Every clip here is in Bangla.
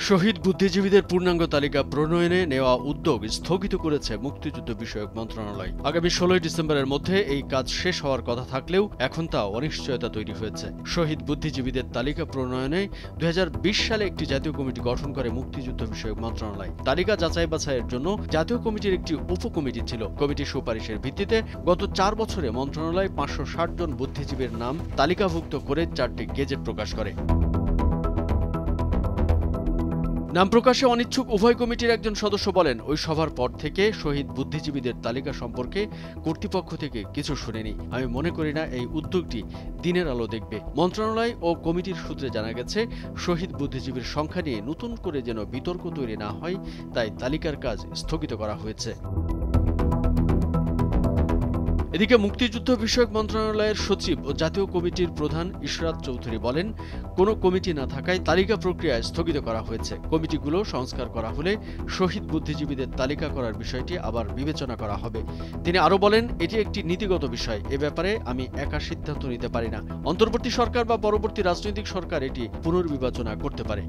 শহীদ বুদ্ধিজীবীদের পূর্ণাঙ্গ তালিকা প্রণয়নে নেওয়া উদ্যোগ স্থগিত করেছে মুক্তিযুদ্ধ বিষয়ক মন্ত্রণালয়। আগামী 16 ডিসেম্বরের মধ্যে এই কাজ শেষ হওয়ার কথা থাকলেও এখন তা অনিশ্চয়তা তৈরি হয়েছে। শহীদ বুদ্ধিজীবীদের তালিকা প্রণয়নে 2020 সালে একটি জাতীয় কমিটি গঠন করে মুক্তিযুদ্ধ বিষয়ক মন্ত্রণালয়। তালিকা যাচাই বাছাইয়ের জন্য জাতীয় কমিটির একটি উপকমিটি ছিল। কমিটির সুপারিশের ভিত্তিতে গত 4 বছরে মন্ত্রণালয় 560 জন বুদ্ধিজীবীর নাম তালিকাভুক্ত করে 4টি গেজেট প্রকাশ করে। নাম প্রকাশে অনিচ্ছুক উভয় কমিটির একজন সদস্য বলেন, ওই সভার পর থেকে শহীদ বুদ্ধিজীবীদের তালিকা সম্পর্কে কর্তৃপক্ষ থেকে কিছু শুনিনি। আমি মনে করি না এই উদ্যোগটি দিনের আলো দেখবে। মন্ত্রণালয় ও কমিটির সূত্রে জানা গেছে, শহীদ বুদ্ধিজীবীর সংখ্যা নিয়ে নতুন করে যেন বিতর্ক তৈরি না হয়, তাই তালিকার কাজ স্থগিত করা হয়েছে। এদিকে মুক্তিযুদ্ধ বিষয়ক মন্ত্রণালয়ের সচিব ও জাতীয় কমিটির প্রধান ইশরাত চৌধুরী বলেন, কোনো কমিটি না থাকায় তালিকা প্রক্রিয়া স্থগিত করা হয়েছে। কমিটিগুলো সংস্কার করা হলে শহীদ বুদ্ধিজীবীদের তালিকা করার বিষয়টি আবার বিবেচনা করা হবে। তিনি আরও বলেন, এটি একটি নীতিগত বিষয়, এ ব্যাপারে আমি একা সিদ্ধান্ত নিতে পারি না। অন্তর্বর্তী সরকার বা পরবর্তী রাজনৈতিক সরকার এটি পুনর্বিবেচনা করতে পারে।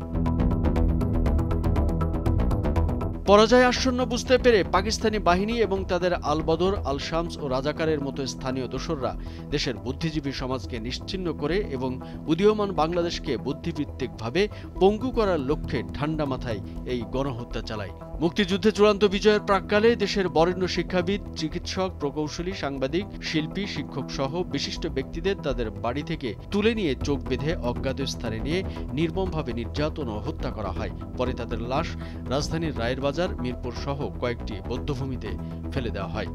পরাজয় আসন্ন বুঝতে পেরে পাকিস্তানি বাহিনী এবং তাদের আল বদর, আল শামস ও রাজাকারের মতো স্থানীয় দোসররা দেশের বুদ্ধিজীবী সমাজকে নিশ্চিহ্ন করে এবং উদীয়মান বাংলাদেশকে বুদ্ধিভিত্তিকভাবে পঙ্গু করার লক্ষ্যে ঠান্ডা মাথায় এই গণহত্যা চালায়। মুক্তিযুদ্ধে চূড়ান্ত বিজয়ের প্রাক্কালে দেশের বরেণ্য শিক্ষাবিদ, চিকিৎসক, প্রকৌশলী, সাংবাদিক, শিল্পী, শিক্ষক সহ বিশিষ্ট ব্যক্তিদের তাদের বাড়ি থেকে তুলে নিয়ে চোখ বেঁধে অজ্ঞাত স্থানে নিয়ে নির্মমভাবে নির্যাতন ও হত্যা করা হয়। পরে তাদের লাশ রাজধানীর রায়ের বাজার, মিরপুর সহ কয়েকটি বধ্যভূমিতে ফেলে দেওয়া হয়।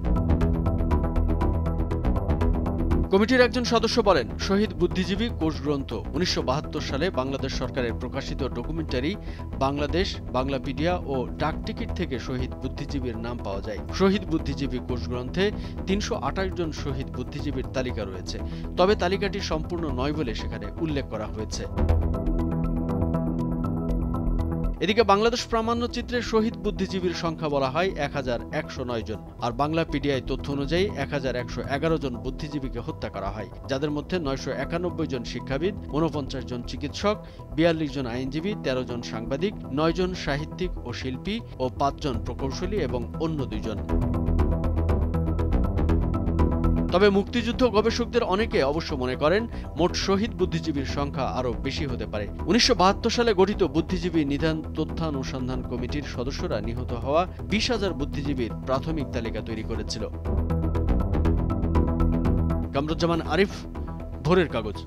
কমিটির একজন সদস্য বলেন, শহীদ বুদ্ধিজীবী কোষগ্রন্থ 1972 সালে বাংলাদেশ সরকারের প্রকাশিত ডকুমেন্টারি বাংলাদেশ, বাংলাপিডিয়া ও ডাকটিকিট থেকে শহীদ বুদ্ধিজীবীর নাম পাওয়া যায়। শহীদ বুদ্ধিজীবী কোষগ্রন্থে 328 জন শহীদ বুদ্ধিজীবীর তালিকা রয়েছে, তবে তালিকাটি সম্পূর্ণ নয় বলে সেখানে উল্লেখ করা হয়েছে। এদিকে বাংলাদেশ প্রামাণ্যচিত্রে শহীদ বুদ্ধিজীবীর সংখ্যা বলা হয় 1109 জন, আর বাংলাপিডিয়ায় তথ্য অনুযায়ী 1111 জন বুদ্ধিজীবীকে হত্যা করা হয়, যাদের মধ্যে 991 জন শিক্ষাবিদ, 49 জন চিকিৎসক, 42 জন আইনজীবী, 13 জন সাংবাদিক, 9 জন সাহিত্যিক ও শিল্পী ও 5 জন প্রকৌশলী এবং অন্য 2 জন। তবে মুক্তিযুদ্ধ গবেষকদের অনেকে অবশ্য মনে করেন, মোট শহীদ বুদ্ধিজীবীর সংখ্যা আরও বেশি হতে পারে। 1972 সালে গঠিত বুদ্ধিজীবী নিধান তথ্যানুসন্ধান কমিটির সদস্যরা নিহত হওয়া 20,000 বুদ্ধিজীবীর প্রাথমিক তালিকা তৈরি করেছিল। কামরুজ্জামান আরিফ, ভোরের কাগজ।